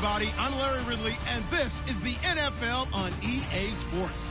everybody. I'm Larry Ridley, and this is the NFL on EA Sports.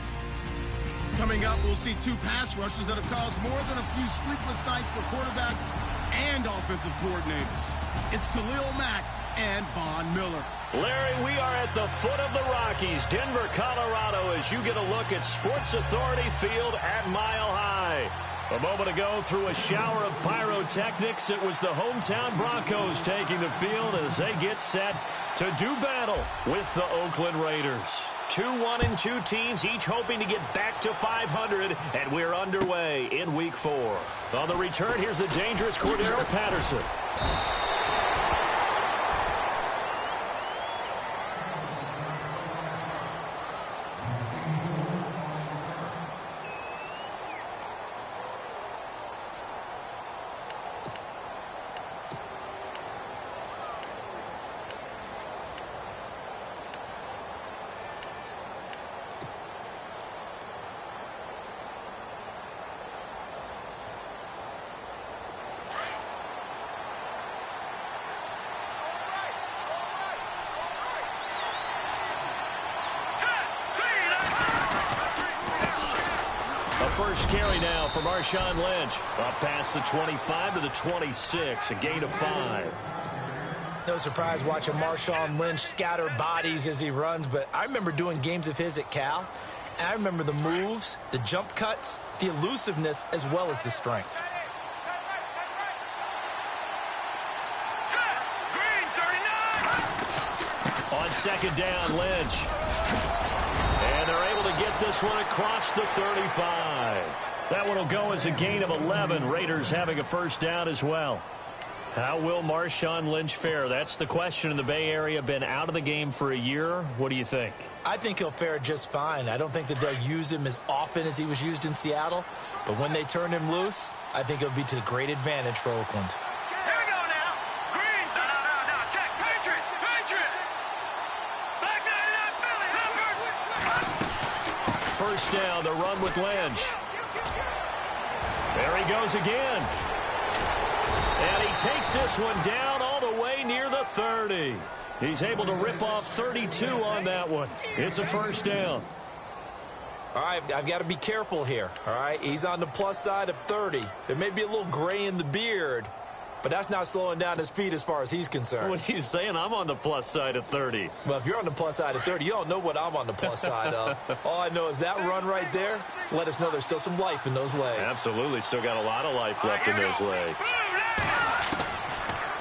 Coming up, we'll see two pass rushes that have caused more than a few sleepless nights for quarterbacks and offensive coordinators. It's Khalil Mack and Von Miller. Larry, we are at the foot of the Rockies, Denver, Colorado, as you get a look at Sports Authority Field at Mile High. A moment ago, through a shower of pyrotechnics, it was the hometown Broncos taking the field as they get set to do battle with the Oakland Raiders. 2-1-2 teams, each hoping to get back to 500, and we're underway in Week 4. On the return, here's the dangerous Cordero Patterson. First carry now for Marshawn Lynch. Up past the 25 to the 26, a gain of 5. No surprise watching Marshawn Lynch scatter bodies as he runs, but I remember doing games of his at Cal, and I remember the moves, the jump cuts, the elusiveness, as well as the strength. On second down, Lynch. And they're able to get this one across the 35. That one will go as a gain of 11. Raiders having a first down as well. How will Marshawn Lynch fare? That's the question in the Bay Area. Been out of the game for a year. What do you think? I think he'll fare just fine. I don't think that they'll use him as often as he was used in Seattle. But when they turn him loose, I think it'll be to great advantage for Oakland. Here we go now. Green. No. Check. Patriot. Black 99 Philly. First down, the run with Lynch. There he goes again. And he takes this one down all the way near the 30. He's able to rip off 32 on that one. It's a first down. All right, I've got to be careful here, all right? He's on the plus side of 30. There may be a little gray in the beard, but that's not slowing down his feet as far as he's concerned. What he's saying, I'm on the plus side of 30. Well, if you're on the plus side of 30, you don't know what I'm on the plus side of. All I know is that run right there let us know there's still some life in those legs. Absolutely, still got a lot of life left in those legs.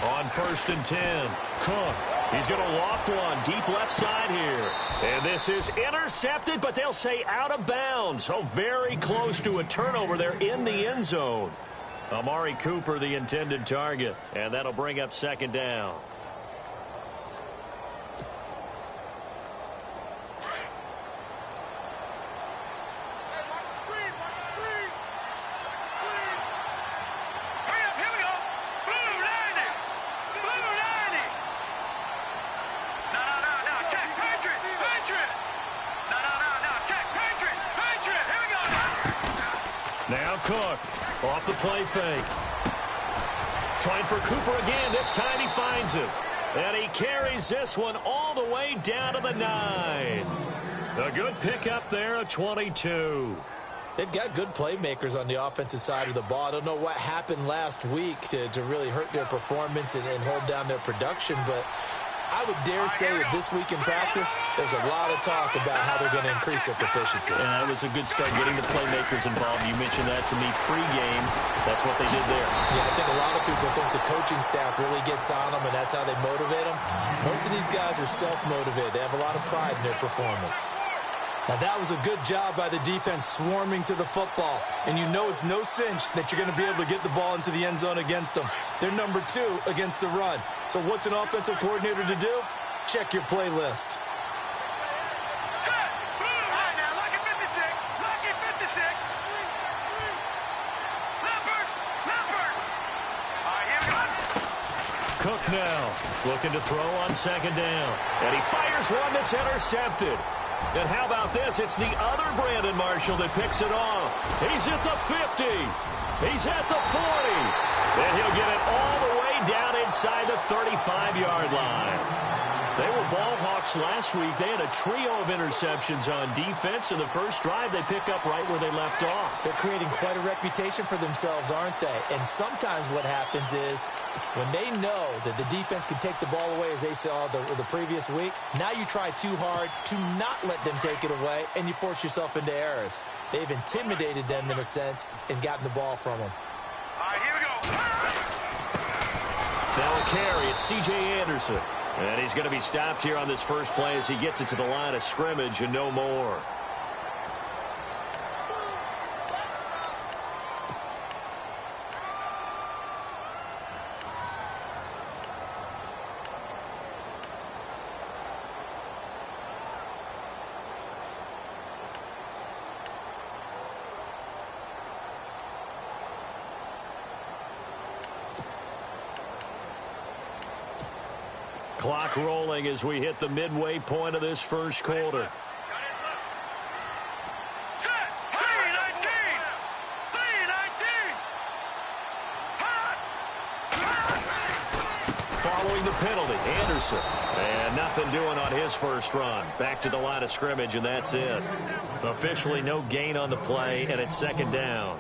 On first and 10, Cook. He's going to loft one deep left side here. And this is intercepted, but they'll say out of bounds. So very close to a turnover there in the end zone. Amari Cooper, the intended target. And that'll bring up second down. Now Cook off the play fake. Trying for Cooper again. This time he finds him. And he carries this one all the way down to the 9. A good pickup there, a 22. They've got good playmakers on the offensive side of the ball. I don't know what happened last week to really hurt their performance and hold down their production, but I would dare say that this week in practice, there's a lot of talk about how they're going to increase their proficiency. And that was a good start, getting the playmakers involved. You mentioned that to me pregame. That's what they did there. Yeah, I think a lot of people think the coaching staff really gets on them, and that's how they motivate them. Most of these guys are self-motivated. They have a lot of pride in their performance. Now, that was a good job by the defense swarming to the football. And you know it's no cinch that you're going to be able to get the ball into the end zone against them. They're number 2 against the run. So what's an offensive coordinator to do? Check your playlist. Cook now looking to throw on second down. And he fires one that's intercepted. And how about this? It's the other Brandon Marshall that picks it off. He's at the 50. He's at the 40. And he'll get it all the way down inside the 35-yard line. They were ball hawks last week. They had a trio of interceptions on defense. In the first drive, they pick up right where they left off. They're creating quite a reputation for themselves, aren't they? And sometimes what happens is when they know that the defense can take the ball away, as they saw the previous week, now you try too hard to not let them take it away, and you force yourself into errors. They've intimidated them, in a sense, and gotten the ball from them. All right, here we go. Now a carry. It's C.J. Anderson. And he's going to be stopped here on this first play as he gets it to the line of scrimmage and no more. Clock rolling as we hit the midway point of this first quarter. Set. 3-19. 3-19. Following the penalty, Anderson. And nothing doing on his first run. Back to the line of scrimmage, and that's it. Officially no gain on the play, and it's second down.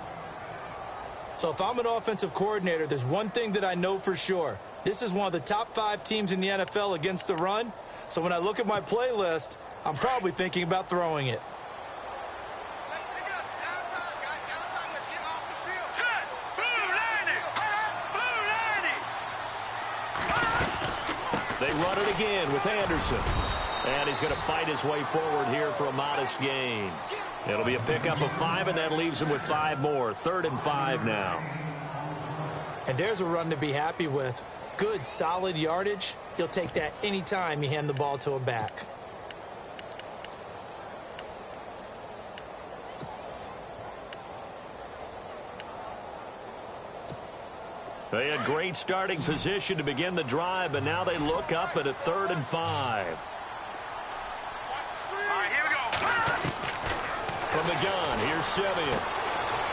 So if I'm an offensive coordinator, there's one thing that I know for sure. This is one of the top 5 teams in the NFL against the run. So when I look at my playlist, I'm probably thinking about throwing it. Set. Blue 90. They run it again with Anderson. And he's going to fight his way forward here for a modest gain. It'll be a pickup of 5, and that leaves him with 5 more. 3rd and 5 now. And there's a run to be happy with. Good, solid yardage. He'll take that anytime you hand the ball to him back. They had great starting position to begin the drive, but now they look up at a 3rd and 5. All right, here we go. From the gun, here's Simeon.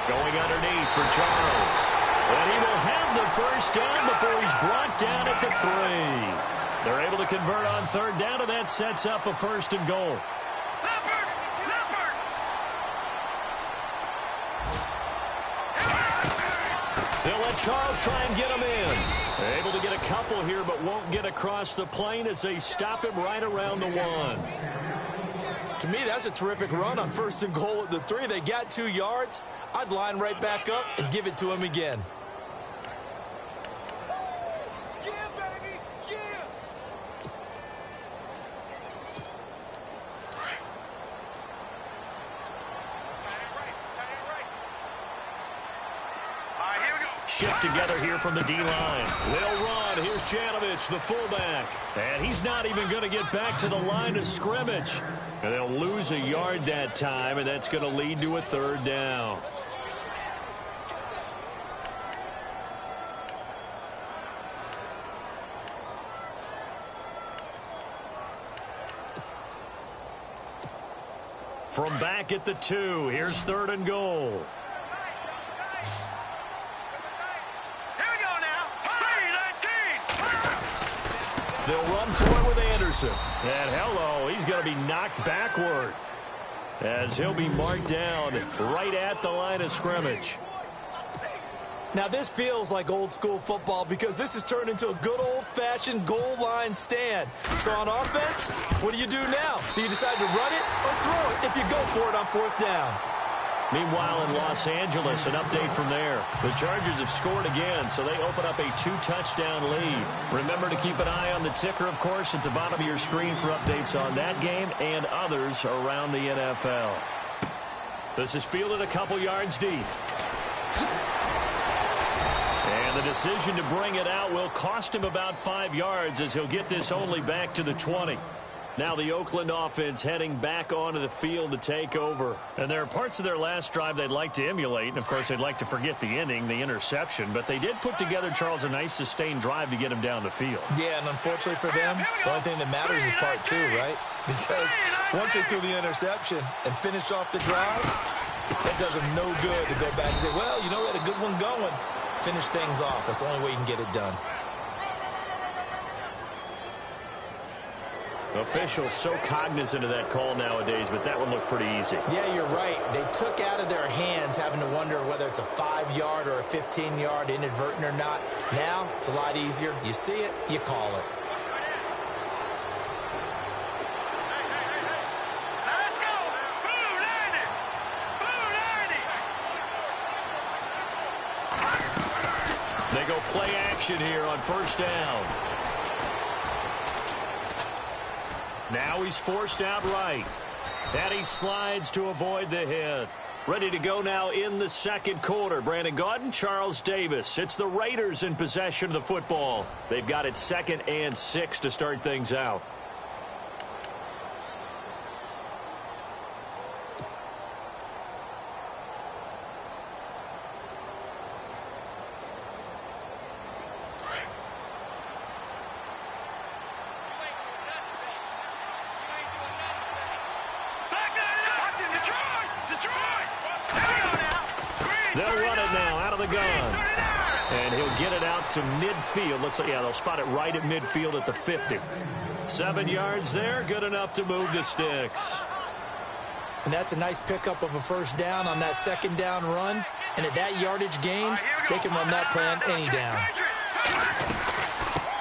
Going underneath for Charles. And he will have the first down before he's brought down at the 3. They're able to convert on 3rd down, and that sets up a 1st and goal. Leopard. They'll let Charles try and get him in. Able to get a couple here, but won't get across the plane as they stop him right around the 1. To me, that's a terrific run on 1st and goal at the 3. They got 2 yards. I'd line right back up and give it to him again. Shift together here from the D-line. They'll run. Here's Janovich, the fullback. And he's not even going to get back to the line of scrimmage. And they'll lose a yard that time, and that's going to lead to a 3rd down. From back at the 2, here's 3rd and goal. They'll run for it with Anderson. And hello, he's going to be knocked backward as he'll be marked down right at the line of scrimmage. Now, this feels like old school football because this has turned into a good old-fashioned goal line stand. So on offense, what do you do now? Do you decide to run it or throw it if you go for it on 4th down? Meanwhile, in Los Angeles, an update from there. The Chargers have scored again, so they open up a 2-touchdown lead. Remember to keep an eye on the ticker, of course, at the bottom of your screen for updates on that game and others around the NFL. This is fielded a couple yards deep. And the decision to bring it out will cost him about 5 yards as he'll get this only back to the 20. Now the Oakland offense heading back onto the field to take over. And there are parts of their last drive they'd like to emulate. And, of course, they'd like to forget the inning, the interception. But they did put together, Charles, a nice sustained drive to get him down the field. Yeah, and unfortunately for them, the only thing that matters is part 2, right? Because once they threw the interception and finished off the drive, it does them no good to go back and say, well, you know, we had a good one going. Finish things off. That's the only way you can get it done. Officials so cognizant of that call nowadays, but that one looked pretty easy. Yeah, you're right. They took out of their hands having to wonder whether it's a 5-yard or a 15-yard inadvertent or not. Now, it's a lot easier. You see it, you call it. Let's go. Blue landed. Blue landed. They go play action here on first down. Now he's forced out right. And he slides to avoid the hit. Ready to go now in the second quarter. Brandon Gaudin, Charles Davis. It's the Raiders in possession of the football. They've got it 2nd and 6 to start things out. They'll run it now out of the gun. And he'll get it out to midfield. Looks like, yeah, they'll spot it right at midfield at the 50. 7 yards there, good enough to move the sticks. And that's a nice pickup of a first down on that second down run. And at that yardage gain, they can run that play on any down.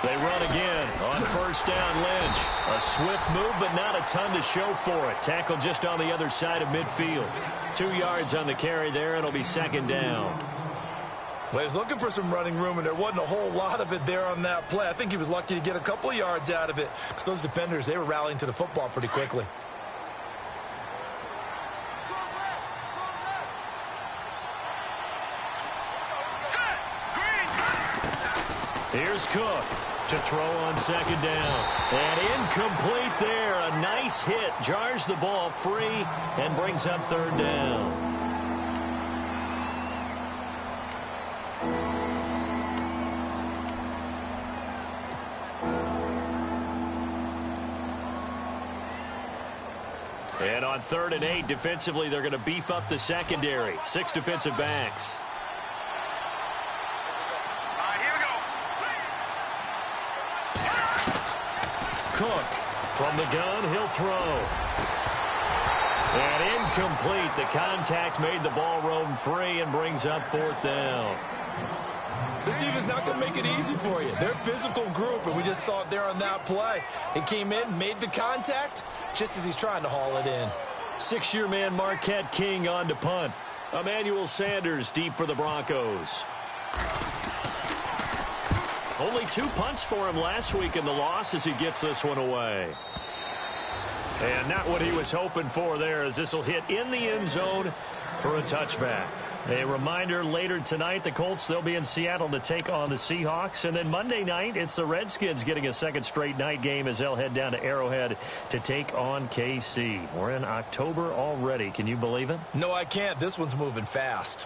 They run again on first down. Lynch. A swift move, but not a ton to show for it. Tackle just on the other side of midfield. 2 yards on the carry there. It'll be second down. Well, he was looking for some running room, and there wasn't a whole lot of it there on that play. I think he was lucky to get a couple of yards out of it because those defenders, they were rallying to the football pretty quickly. Here's Cook to throw on second down. And incomplete there. A nice hit. Jars the ball free and brings up third down. And on 3rd and 8, defensively, they're going to beef up the secondary. 6 defensive backs. Cook from the gun, he'll throw. And incomplete. The contact made the ball roam free and brings up 4th down. This team is not going to make it easy for you. They're a physical group, and we just saw it there on that play. He came in, made the contact, just as he's trying to haul it in. 6-year man Marquette King on to punt. Emmanuel Sanders deep for the Broncos. Only 2 punts for him last week in the loss as he gets this one away. And not what he was hoping for there, as this will hit in the end zone for a touchback. A reminder, later tonight, the Colts, they'll be in Seattle to take on the Seahawks. And then Monday night, it's the Redskins getting a second straight night game as they'll head down to Arrowhead to take on KC. We're in October already. Can you believe it? No, I can't. This one's moving fast.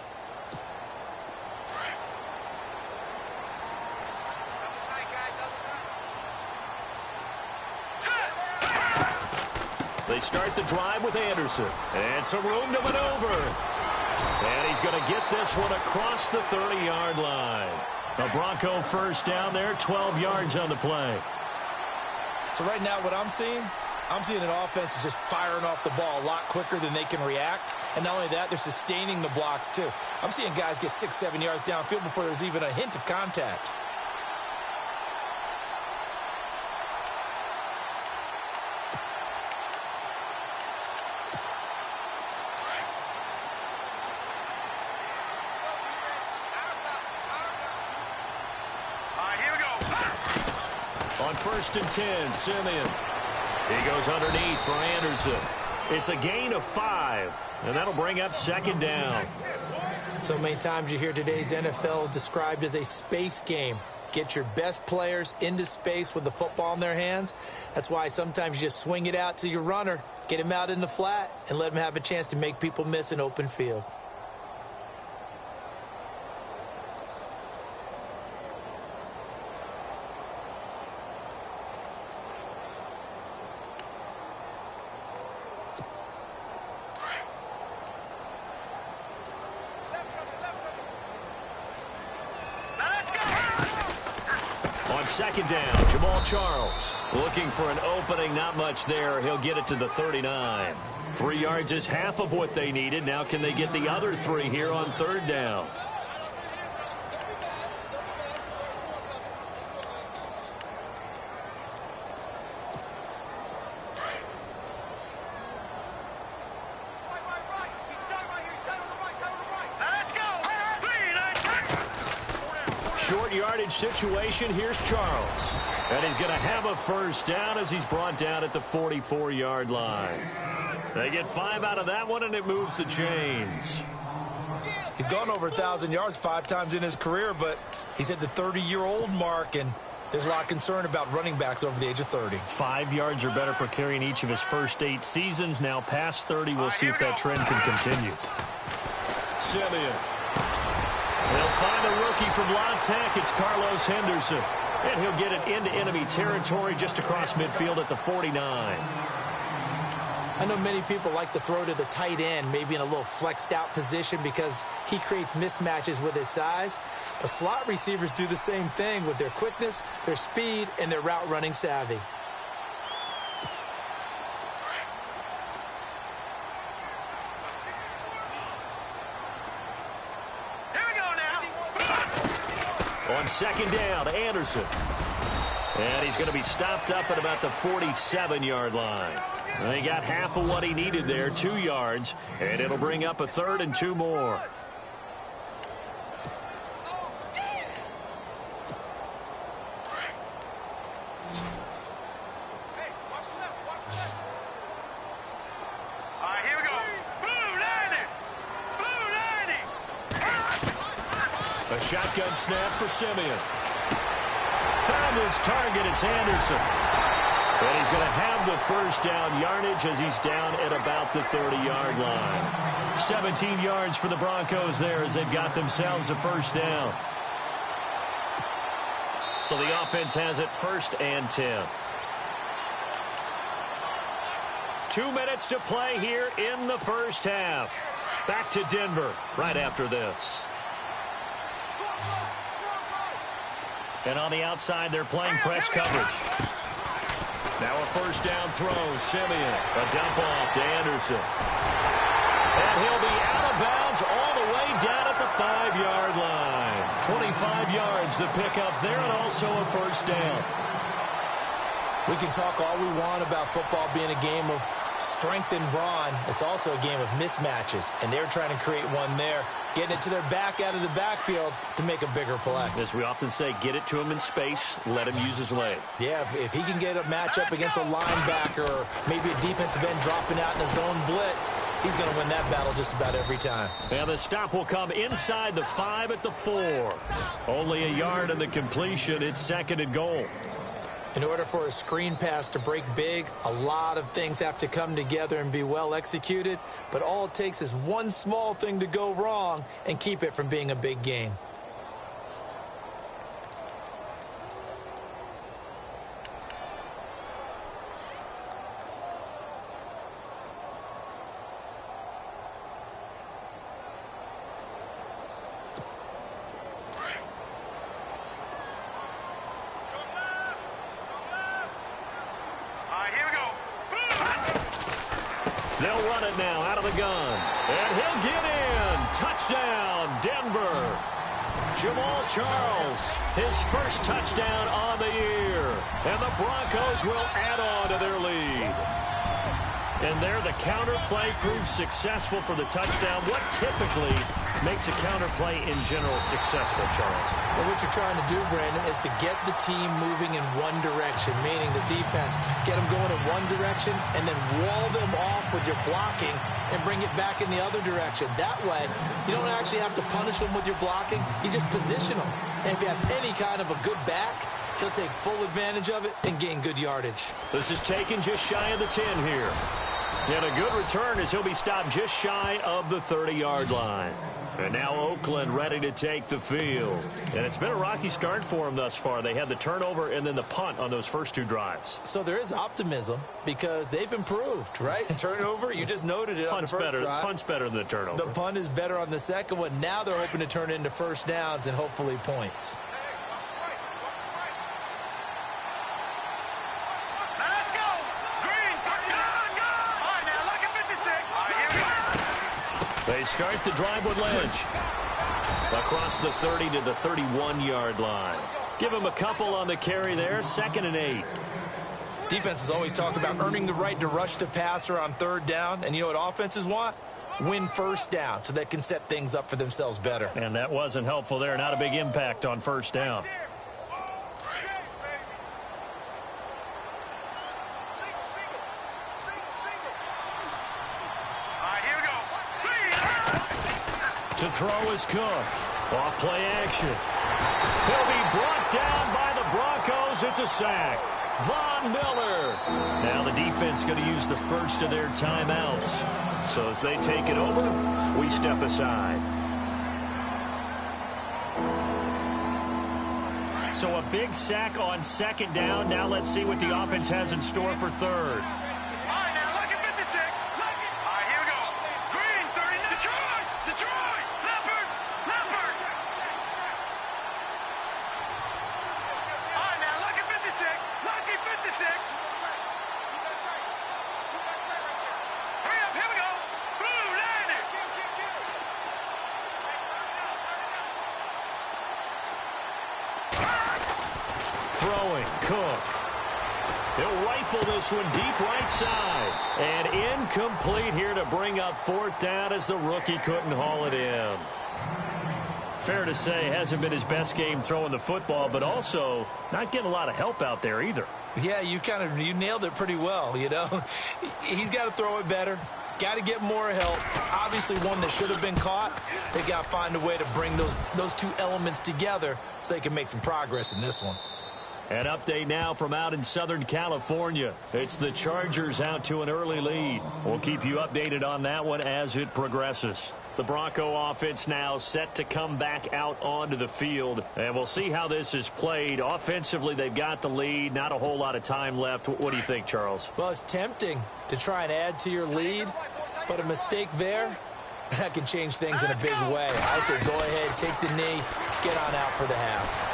They start the drive with Anderson. And some room to maneuver. And he's going to get this one across the 30-yard line. A Bronco first down there, 12 yards on the play. So right now what I'm seeing an offense is just firing off the ball a lot quicker than they can react. And not only that, they're sustaining the blocks too. I'm seeing guys get 6-7 yards downfield before there's even a hint of contact. On 1st and 10, Simeon. He goes underneath for Anderson. It's a gain of 5, and that'll bring up second down. So many times you hear today's NFL described as a space game. Get your best players into space with the football in their hands. That's why sometimes you just swing it out to your runner, get him out in the flat, and let him have a chance to make people miss an open field. On second down, Jamal Charles looking for an opening. Not much there. He'll get it to the 39. 3 yards is half of what they needed. Now can they get the other 3 here on third down? Short yardage situation. Here's Charles. And he's going to have a first down as he's brought down at the 44-yard line. They get 5 out of that one, and it moves the chains. He's gone over 1,000 yards 5 times in his career, but he's at the 30-year-old mark, and there's a lot of concern about running backs over the age of 30. 5 yards or better per carry in each of his first 8 seasons. Now past 30. We'll see if that trend can continue. Simeon. They'll find a rookie from La Tech. It's Carlos Henderson. And he'll get it into enemy territory just across midfield at the 49. I know many people like to throw to the tight end, maybe in a little flexed out position because he creates mismatches with his size. But slot receivers do the same thing with their quickness, their speed, and their route running savvy. On second down, Anderson. And he's going to be stopped up at about the 47-yard line. They got half of what he needed there, 2 yards, and it'll bring up a 3rd and 2 more. A shotgun snap for Simeon. Found his target. It's Anderson. And he's going to have the first down yardage as he's down at about the 30-yard line. 17 yards for the Broncos there as they've got themselves a first down. So the offense has it 1st and 10. 2 minutes to play here in the first half. Back to Denver right after this. And on the outside, they're playing press coverage. Now a first down throw. Simeon. A dump off to Anderson. And he'll be out of bounds all the way down at the 5-yard line. 25 yards the pickup there, and also a first down. We can talk all we want about football being a game of strength and brawn. It's also a game of mismatches, and they're trying to create one there, getting it to their back out of the backfield to make a bigger play. As we often say, get it to him in space, let him use his leg. Yeah, if he can get a matchup against a linebacker or maybe a defensive end dropping out in a zone blitz, he's going to win that battle just about every time. And the stop will come inside the 5 at the 4. Only a yard in the completion. It's 2nd and goal. In order for a screen pass to break big, a lot of things have to come together and be well executed, but all it takes is one small thing to go wrong and keep it from being a big game. They'll run it now out of the gun. And he'll get in. Touchdown, Denver. Jamal Charles, his first touchdown on the year. And the Broncos will add on to their lead. And there the counter play proves successful for the touchdown. What typically makes a counter play in general successful, Charles? Well, what you're trying to do, Brandon, is to get the team moving in one direction, meaning the defense, get them going in one direction and then wall them off with your blocking and bring it back in the other direction. That way, you don't actually have to punish them with your blocking. You just position them. And if you have any kind of a good back, he'll take full advantage of it and gain good yardage. This is taken just shy of the 10 here. And a good return as he'll be stopped just shy of the 30-yard line. And now Oakland ready to take the field. And it's been a rocky start for them thus far. They had the turnover and then the punt on those first 2 drives. So there is optimism because they've improved, right? Turnover, you just noted it on the first drive. Punt's better than the turnover. The punt is better on the second one. Now they're hoping to turn it into first downs and hopefully points. They start the drive with Lynch. Across the 30 to the 31-yard line. Give him a couple on the carry there. 2nd and 8. Defense has always talked about earning the right to rush the passer on 3rd down. And you know what offenses want? Win 1st down so they can set things up for themselves better. And that wasn't helpful there. Not a big impact on 1st down. To throw is Cook. Off play action. He'll be brought down by the Broncos. It's a sack. Von Miller. Now the defense going to use the first of their timeouts. So as they take it over, we step aside. So a big sack on 2nd down. Now let's see what the offense has in store for 3rd. Throwing, Cook. He'll rifle this one deep right side. And incomplete here to bring up 4th down as the rookie couldn't haul it in. Fair to say, hasn't been his best game throwing the football, but also not getting a lot of help out there either. Yeah, you nailed it pretty well, you know. He's got to throw it better. Got to get more help. Obviously one that should have been caught. They got to find a way to bring those two elements together so they can make some progress in this one. An update now from out in Southern California. It's the Chargers out to an early lead. We'll keep you updated on that one as it progresses. The Bronco offense now set to come back out onto the field. And we'll see how this is played. Offensively, they've got the lead. Not a whole lot of time left. What do you think, Charles? Well, it's tempting to try and add to your lead. But a mistake there, that can change things in a big way. I say go ahead, take the knee, get on out for the half.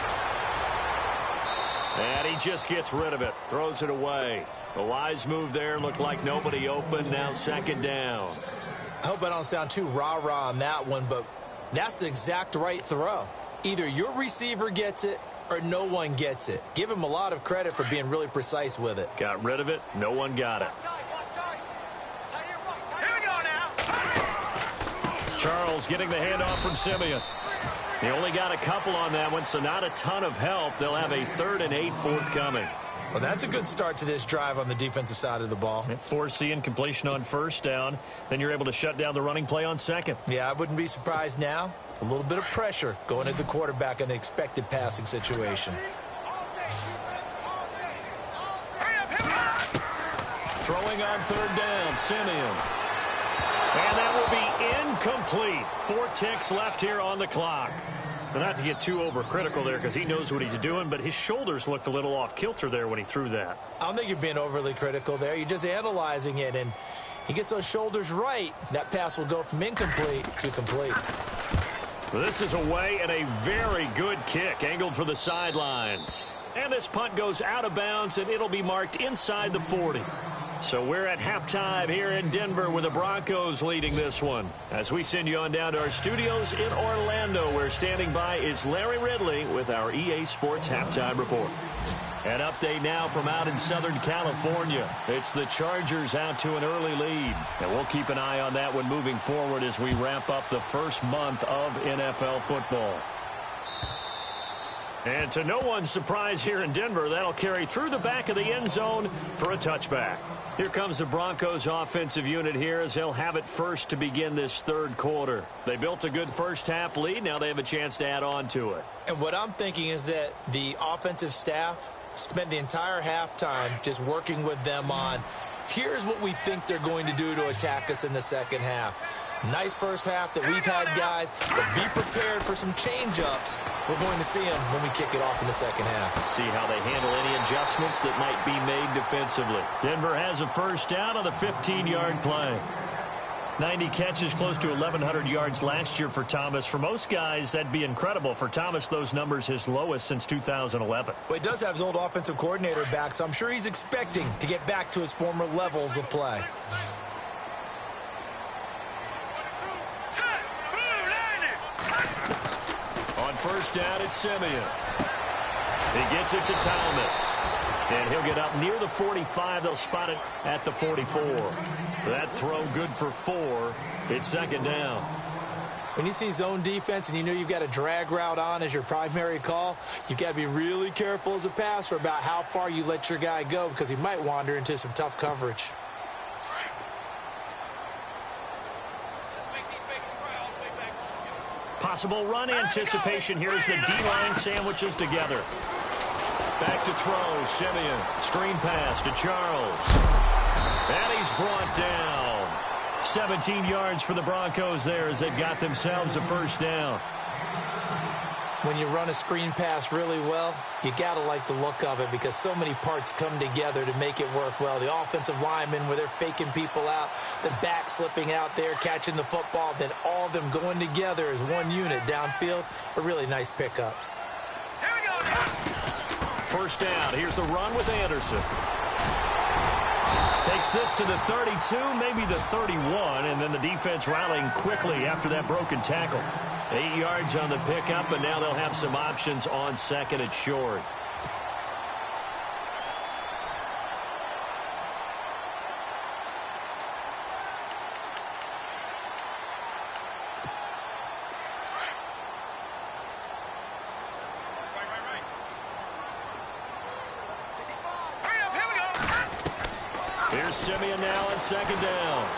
And he just gets rid of it. Throws it away. A wise move there. Looked like nobody open. Now 2nd down. I hope I don't sound too rah-rah on that one, but that's the exact right throw. Either your receiver gets it or no one gets it. Give him a lot of credit for being really precise with it. Got rid of it. No one got it. Here we go now. Charles getting the handoff from Simeon. He only got a couple on that one, so not a ton of help. They'll have a 3rd and 8 forthcoming. Well, that's a good start to this drive on the defensive side of the ball. Forcing completion on 1st down. Then you're able to shut down the running play on 2nd. Yeah, I wouldn't be surprised now. A little bit of pressure going at the quarterback in an expected passing situation. Throwing on 3rd down, Simeon. And that will be incomplete. 4 ticks left here on the clock. But not to get too overcritical there because he knows what he's doing, but his shoulders looked a little off kilter there when he threw that. I don't think you're being overly critical there. You're just analyzing it, and he gets those shoulders right. That pass will go from incomplete to complete. This is away and a very good kick angled for the sidelines. And this punt goes out of bounds, and it'll be marked inside the 40. So we're at halftime here in Denver with the Broncos leading this one. As we send you on down to our studios in Orlando, where standing by is Larry Ridley with our EA Sports Halftime Report. An update now from out in Southern California. It's the Chargers out to an early lead. And we'll keep an eye on that one moving forward as we wrap up the first month of NFL football. And to no one's surprise here in Denver, that'll carry through the back of the end zone for a touchback. Here comes the Broncos offensive unit here as they'll have it first to begin this 3rd quarter. They built a good first half lead. Now they have a chance to add on to it. And what I'm thinking is that the offensive staff spent the entire halftime just working with them on, here's what we think they're going to do to attack us in the 2nd half. Nice first half that we've had, guys, but be prepared for some change-ups. We're going to see them when we kick it off in the 2nd half. See how they handle any adjustments that might be made defensively. Denver has a first down on the 15-yard play. 90 catches, close to 1,100 yards last year for Thomas. For most guys, that'd be incredible. For Thomas, those numbers his lowest since 2011. Well, he does have his old offensive coordinator back, so I'm sure he's expecting to get back to his former levels of play. 2, first down at Simeon. He gets it to Thomas. And he'll get up near the 45. They'll spot it at the 44. That throw good for 4. It's second down. When you see zone defense and you know you've got a drag route on as your primary call, you've got to be really careful as a passer about how far you let your guy go because he might wander into some tough coverage. Possible run anticipation. Here's the D-line sandwiches together. Back to throw. Simeon. Screen pass to Charles. And he's brought down. 17 yards for the Broncos there as they've got themselves a first down. When you run a screen pass really well, you got to like the look of it because so many parts come together to make it work well. The offensive linemen where they're faking people out, the back slipping out there, catching the football, then all of them going together as one unit downfield. A really nice pickup. Here we go, guys. First down. Here's the run with Anderson. Takes this to the 32, maybe the 31, and then the defense rallying quickly after that broken tackle. 8 yards on the pickup, and now they'll have some options on second and short. Here's Simeon now on second down.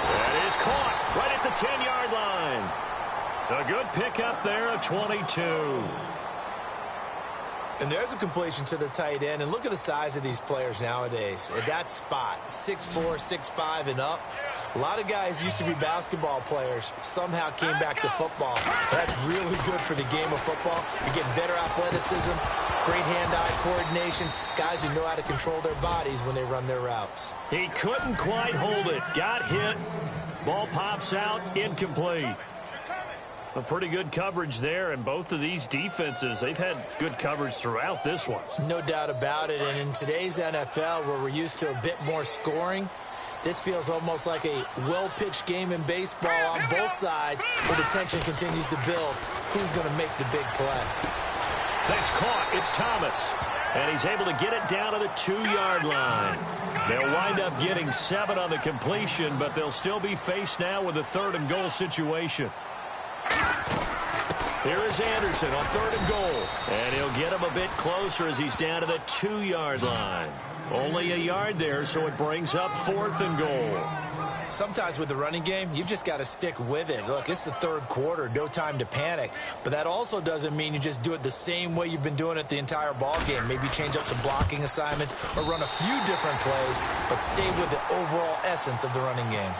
That is caught right at the 10-yard line. A good pickup there, a 22. And there's a completion to the tight end. And look at the size of these players nowadays. At that spot, 6'4", 6'5", and up. A lot of guys used to be basketball players. Somehow came back to football. That's really good for the game of football. You're getting better athleticism, great hand-eye coordination, guys who know how to control their bodies when they run their routes. He couldn't quite hold it. Got hit. Ball pops out, incomplete. A pretty good coverage there, and both of these defenses, they've had good coverage throughout this one. No doubt about it, and in today's NFL, where we're used to a bit more scoring, this feels almost like a well-pitched game in baseball on both sides, where the tension continues to build. Who's going to make the big play? That's caught. It's Thomas. And he's able to get it down to the 2-yard line. They'll wind up getting 7 on the completion, but they'll still be faced now with a 3rd and goal situation. Here is Anderson on 3rd and goal. And he'll get him a bit closer as he's down to the 2-yard line. Only a yard there, so it brings up 4th and goal. Sometimes with the running game, you've just got to stick with it. Look, it's the 3rd quarter, no time to panic. But that also doesn't mean you just do it the same way you've been doing it the entire ball game. Maybe change up some blocking assignments or run a few different plays, but stay with the overall essence of the running game.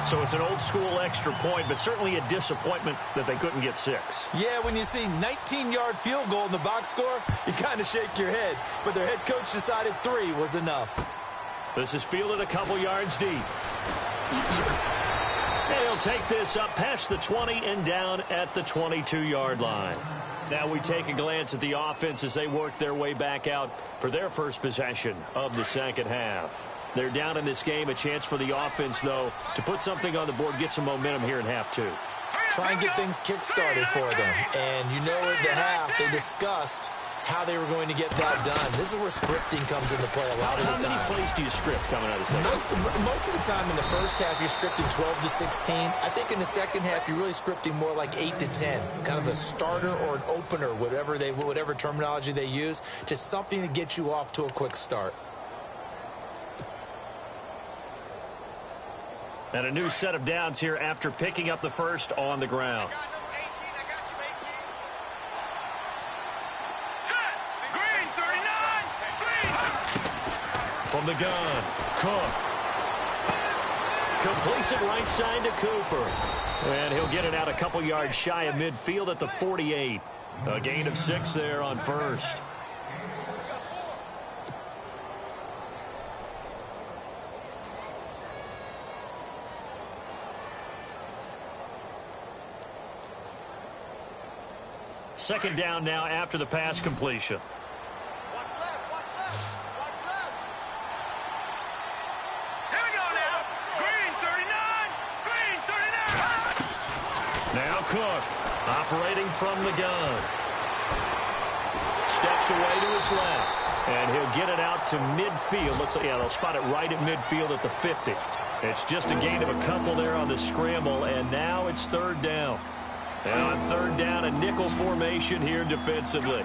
So it's an old-school extra point, but certainly a disappointment that they couldn't get 6. Yeah, when you see 19-yard field goal in the box score, you kind of shake your head. But their head coach decided 3 was enough. This is fielded a couple yards deep. And he'll take this up past the 20 and down at the 22-yard line. Now we take a glance at the offense as they work their way back out for their first possession of the second half. They're down in this game. A chance for the offense, though, to put something on the board, get some momentum here in half 2. Try and get things kick-started for them. And you know at the half, they discussed how they were going to get that done. This is where scripting comes into play a lot of the time. How many plays do you script coming out of the second half? Most of the time in the first half, you're scripting 12 to 16. I think in the second half, you're really scripting more like 8 to 10. Kind of a starter or an opener, whatever terminology they use. Just something to get you off to a quick start. And a new set of downs here after picking up the first on the ground. From the gun, Cook. Completes it right side to Cooper. And he'll get it out a couple yards shy of midfield at the 48. A gain of 6 there on first. Second down now after the pass completion. Watch left, watch left, watch left. Here we go now. Green 39, Green 39. Now Cook. Operating from the gun. Steps away to his left. And he'll get it out to midfield. Looks like, yeah, they'll spot it right at midfield at the 50. It's just a gain of a couple there on the scramble, and now it's third down. And on third down, a nickel formation here defensively.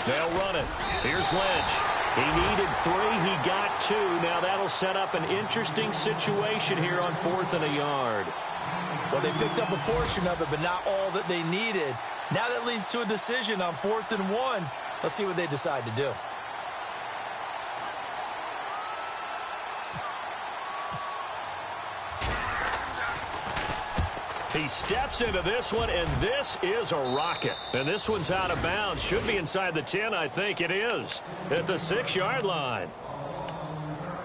They'll run it. Here's Lynch. He needed 3. He got 2. Now that'll set up an interesting situation here on 4th and a yard. Well, they picked up a portion of it, but not all that they needed. Now that leads to a decision on 4th and 1. Let's see what they decide to do. He steps into this one, and this is a rocket. And this one's out of bounds. Should be inside the 10, I think it is, at the 6-yard line.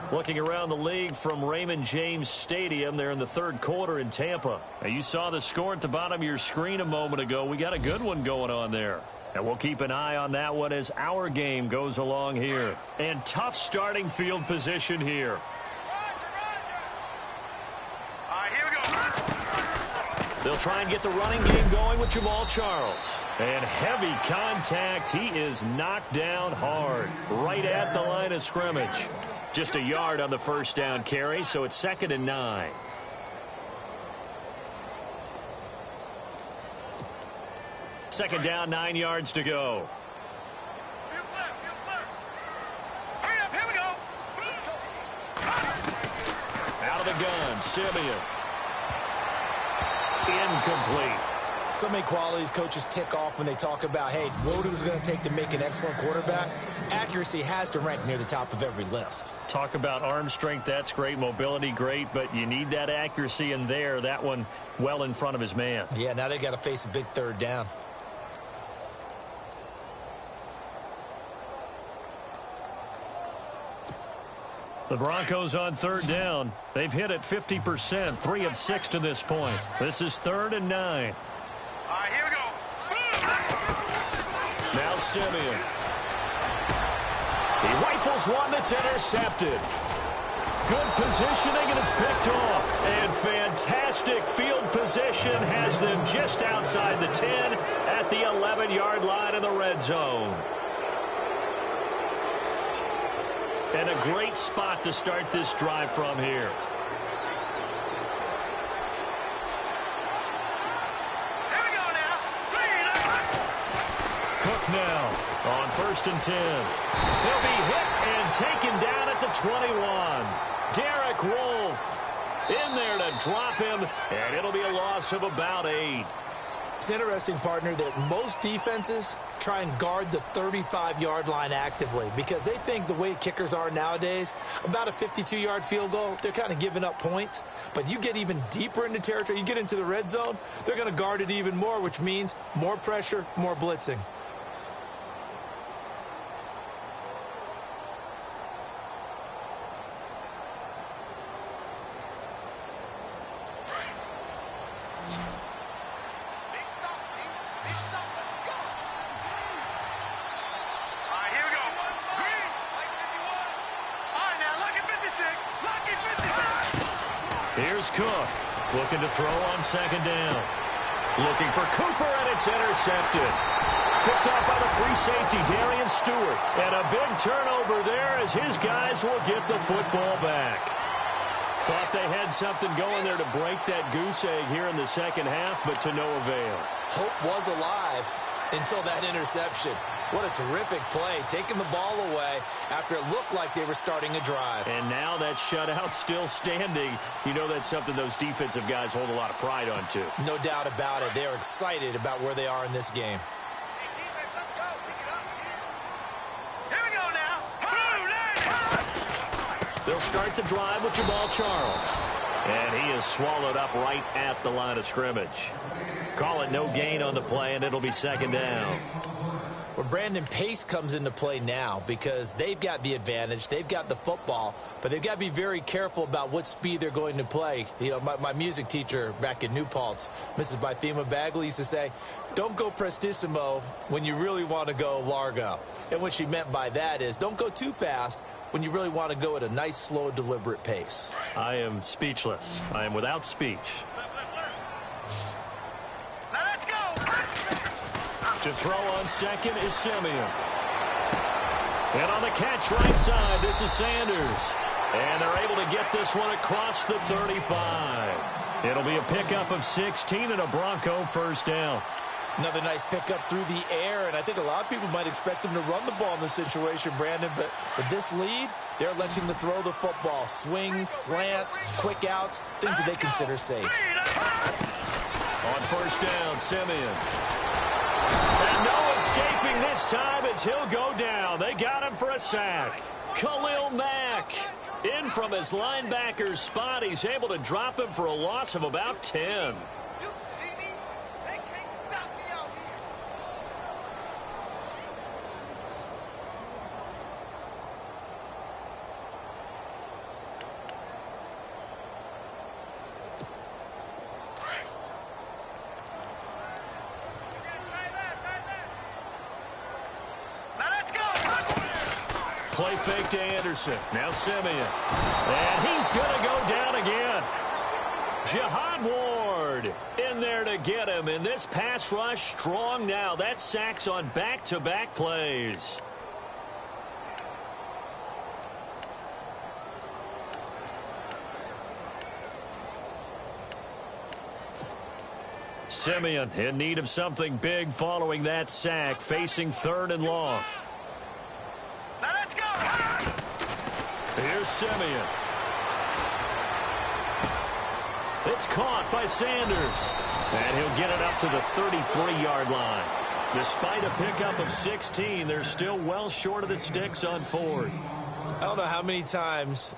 Looking around the league from Raymond James Stadium there in the third quarter in Tampa. Now, you saw the score at the bottom of your screen a moment ago. We got a good one going on there. And we'll keep an eye on that one as our game goes along here. And tough starting field position here. They'll try and get the running game going with Jamal Charles. And heavy contact. He is knocked down hard right at the line of scrimmage. Just a yard on the first down carry, so it's 2nd and 9. Second down, 9 yards to go. Hurry up, here we go. Out of the gun, Simeon. Incomplete. So many qualities coaches tick off when they talk about, hey, what is it going to take to make an excellent quarterback? Accuracy has to rank near the top of every list. Talk about arm strength, that's great. Mobility, great, but you need that accuracy in there. That one well in front of his man. Yeah, now they got to face a big third down. The Broncos on third down. They've hit it 50%, 3 of 6 to this point. This is 3rd and 9. All right, here we go. Now Simeon. He rifles one that's intercepted. Good positioning, and it's picked off. And fantastic field position has them just outside the 10 at the 11-yard line in the red zone. And a great spot to start this drive from here. Here we go now. Cook now on 1st and 10. He'll be hit and taken down at the 21. Derek Wolfe in there to drop him, and it'll be a loss of about 8. It's interesting, partner, that most defenses try and guard the 35-yard line actively because they think the way kickers are nowadays, about a 52-yard field goal, they're kind of giving up points. But you get even deeper into territory, you get into the red zone, they're going to guard it even more, which means more pressure, more blitzing. Here's Cook, looking to throw on 2nd down. Looking for Cooper, and it's intercepted. Picked off by the free safety, Darian Stewart. And a big turnover there as his guys will get the football back. Thought they had something going there to break that goose egg here in the second half, but to no avail. Hope was alive until that interception. What a terrific play, taking the ball away after it looked like they were starting a drive. And now that shutout still standing. You know that's something those defensive guys hold a lot of pride on, too. No doubt about it. They're excited about where they are in this game. Hey, defense, let's go. Pick it up, here we go now. They'll start the drive with Jamal Charles. And he is swallowed up right at the line of scrimmage. Call it no gain on the play, and it'll be 2nd down. Well, Brandon, pace comes into play now because they've got the advantage. They've got the football, but they've got to be very careful about what speed they're going to play. You know, my music teacher back in New Paltz, Mrs. Bythema Bagley, used to say, don't go prestissimo when you really want to go largo. And what she meant by that is don't go too fast when you really want to go at a nice, slow, deliberate pace. I am speechless. I am without speech. Now let's go. To throw on second is Simeon. And on the catch right side, this is Sanders. And they're able to get this one across the 35. It'll be a pickup of 16 and a Bronco first down. Another nice pickup through the air, and I think a lot of people might expect them to run the ball in this situation, Brandon, but with this lead, they're electing to throw the football. Swings, slants, quick outs, things that they consider safe. On first down, Simeon. And no escaping this time as he'll go down. They got him for a sack. Khalil Mack in from his linebacker spot. He's able to drop him for a loss of about 10. Play fake to Anderson. Now Simeon. And he's going to go down again. Jihad Ward in there to get him. And this pass rush strong now. That sacks on back-to-back plays. Simeon in need of something big following that sack, facing third and long. Here's Simeon. It's caught by Sanders. And he'll get it up to the 33-yard line. Despite a pickup of 16, they're still well short of the sticks on fourth. I don't know how many times,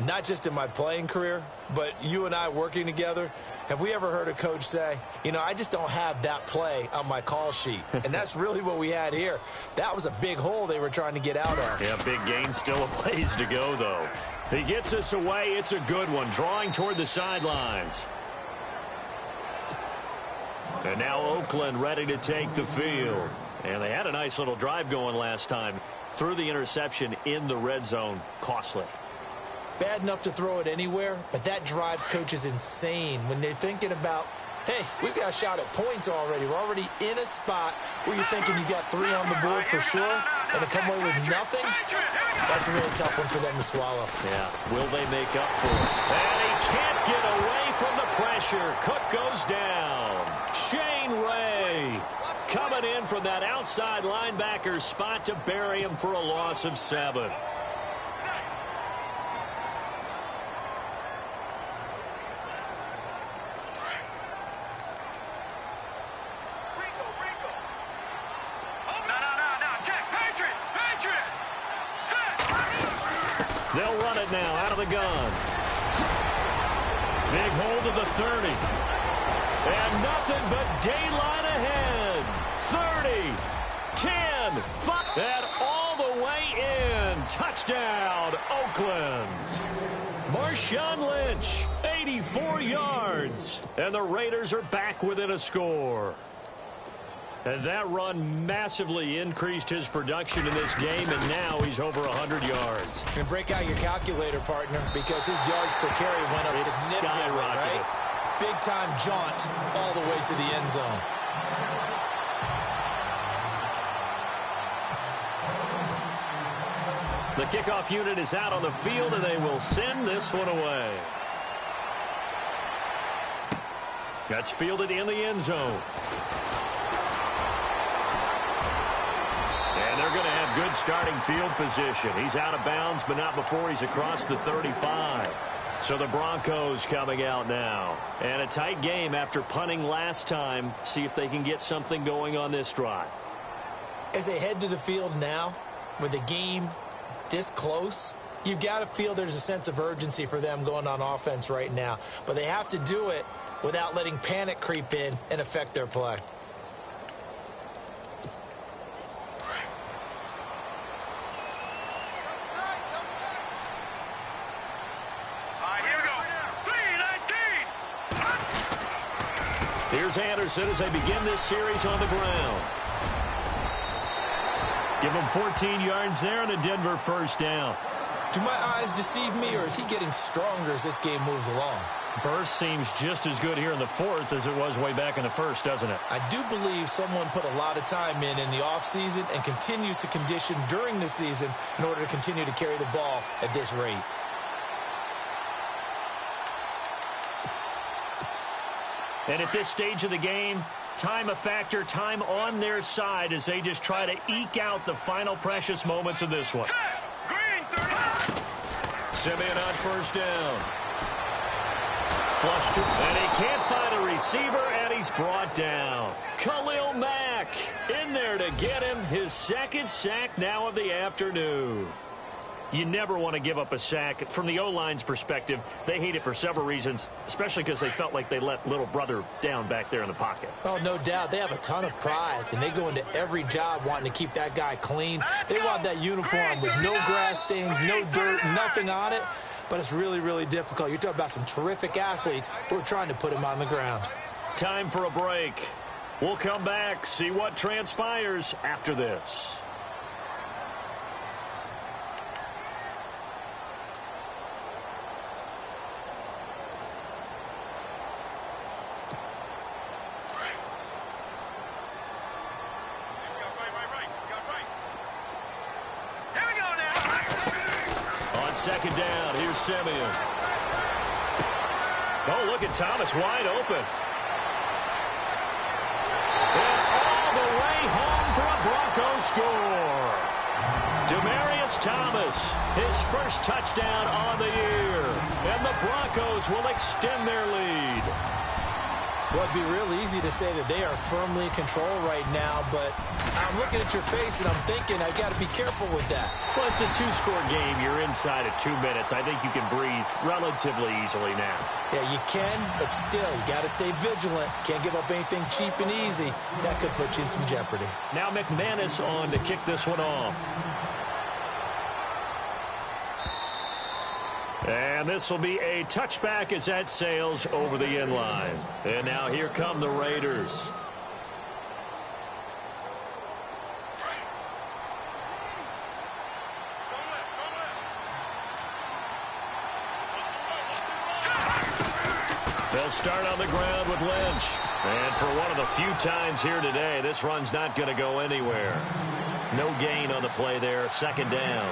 not just in my playing career, but you and I working together, have we ever heard a coach say, you know, I just don't have that play on my call sheet. And that's really what we had here. That was a big hole they were trying to get out of. Yeah, big gain, still a ways to go, though. He gets us away. It's a good one, drawing toward the sidelines. And now Oakland ready to take the field. And they had a nice little drive going last time. Threw the interception in the red zone. Costly. Bad enough to throw it anywhere, but that drives coaches insane when they're thinking about, hey, we've got a shot at points already. We're already in a spot where you're thinking you got 3 on the board for sure, and to come away with nothing, that's a really tough one for them to swallow. Yeah, will they make up for it? And he can't get away from the pressure. Cook goes down. Shane Ray coming in from that outside linebacker spot to bury him for a loss of 7. They'll run it now out of the gun. Big hold of the 30. And nothing but daylight ahead. 30, 10, 5. And all the way in. Touchdown, Oakland. Marshawn Lynch, 84 yards. And the Raiders are back within a score. And that run massively increased his production in this game, and now he's over 100 yards. And break out your calculator, partner, because his yards per carry went up significantly, right? Big-time jaunt all the way to the end zone. The kickoff unit is out on the field, and they will send this one away. That's fielded in the end zone. And they're going to have good starting field position. He's out of bounds, but not before he's across the 35. So the Broncos coming out now. And a tight game after punting last time. See if they can get something going on this drive. As they head to the field now, with the game this close, you've got to feel there's a sense of urgency for them going on offense right now. But they have to do it without letting panic creep in and affect their play. Here's Anderson as they begin this series on the ground. Give him 14 yards there and a Denver first down. Do my eyes deceive me, or is he getting stronger as this game moves along? Burst seems just as good here in the fourth as it was way back in the first, doesn't it? I do believe someone put a lot of time in the offseason and continues to condition during the season in order to continue to carry the ball at this rate. And at this stage of the game, time a factor, time on their side as they just try to eke out the final precious moments of this one. Simeon on first down. Flushed it, and he can't find a receiver, and he's brought down. Khalil Mack in there to get him his second sack now of the afternoon. You never want to give up a sack. From the O-line's perspective, they hate it for several reasons, especially because they felt like they let little brother down back there in the pocket. Oh, no doubt. They have a ton of pride, and they go into every job wanting to keep that guy clean. They want that uniform with no grass stains, no dirt, nothing on it. But it's really, really difficult. You're talking about some terrific athletes who are trying to put him on the ground. Time for a break. We'll come back, see what transpires after this. Second down, here's Simeon. Oh, look at Thomas wide open. And all the way home for a Broncos score. Demaryius Thomas, his first touchdown on the year. And the Broncos will extend their lead. Well, it'd be real easy to say that they are firmly in control right now, but I'm looking at your face and I'm thinking I've got to be careful with that. Well, it's a two-score game. You're inside of 2 minutes. I think you can breathe relatively easily now. Yeah, you can, but still, you got to stay vigilant. Can't give up anything cheap and easy. That could put you in some jeopardy. Now McManus on to kick this one off. And this will be a touchback as that sails over the end line. And now here come the Raiders. They'll start on the ground with Lynch. And for one of the few times here today, this run's not going to go anywhere. No gain on the play there, second down.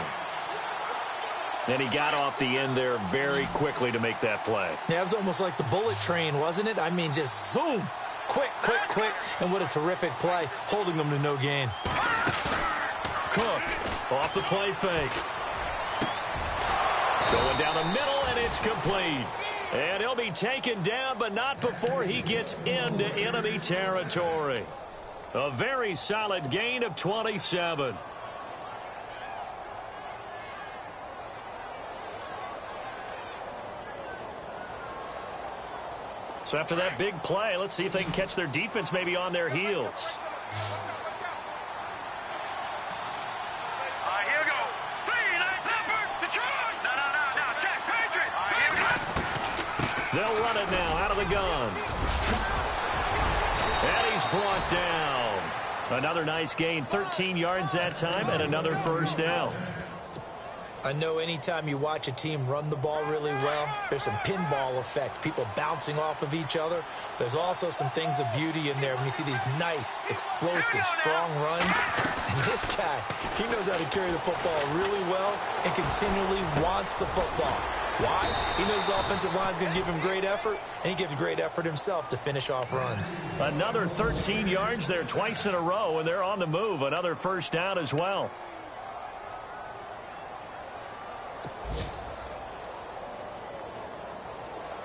And he got off the end there very quickly to make that play. Yeah, it was almost like the bullet train, wasn't it? I mean, just zoom. Quick, quick, quick. And what a terrific play, holding them to no gain. Cook off the play fake. Going down the middle, and it's complete. And he'll be taken down, but not before he gets into enemy territory. A very solid gain of 27. So after that big play, let's see if they can catch their defense maybe on their heels. Here we go. Detroit. No, check. Patriot. Here we go. They'll run it now out of the gun. And he's brought down. Another nice gain, 13 yards that time, and another first down. I know anytime you watch a team run the ball really well, there's some pinball effect, people bouncing off of each other. There's also some things of beauty in there when you see these nice, explosive, strong runs. And this guy, he knows how to carry the football really well and continually wants the football. Why? He knows the offensive line's going to give him great effort, and he gives great effort himself to finish off runs. Another 13 yards there twice in a row, and they're on the move. Another first down as well.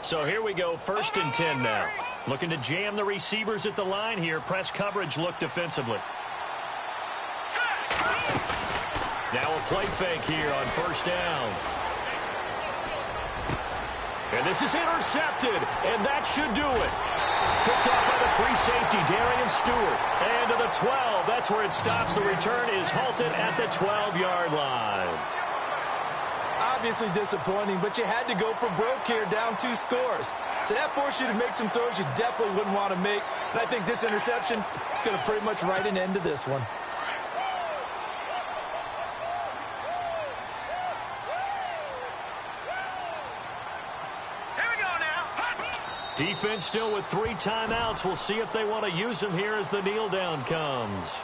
So here we go, 1st and 10 now. Looking to jam the receivers at the line here. Press coverage look defensively. Now a play fake here on first down. And this is intercepted, and that should do it. Picked off by the free safety, Darian Stewart. And to the 12, that's where it stops. The return is halted at the 12-yard line. Obviously disappointing, but you had to go for broke here, down 2 scores. So that forced you to make some throws you definitely wouldn't want to make. And I think this interception is going to pretty much write an end to this one. Defense still with 3 timeouts. We'll see if they want to use them here as the kneel down comes.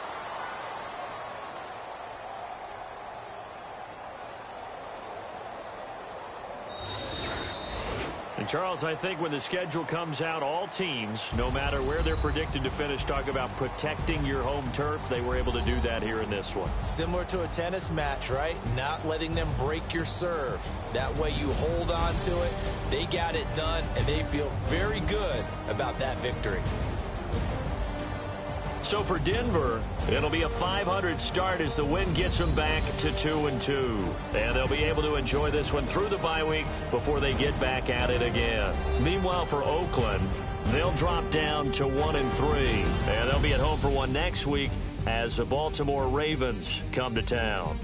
And Charles, I think when the schedule comes out, all teams, no matter where they're predicted to finish, talk about protecting your home turf. They were able to do that here in this one. Similar to a tennis match, right? Not letting them break your serve. That way you hold on to it. They got it done, and they feel very good about that victory. So for Denver, it'll be a 500 start as the win gets them back to 2-2. And they'll be able to enjoy this one through the bye week before they get back at it again. Meanwhile, for Oakland, they'll drop down to 1-3. And they'll be at home for one next week as the Baltimore Ravens come to town.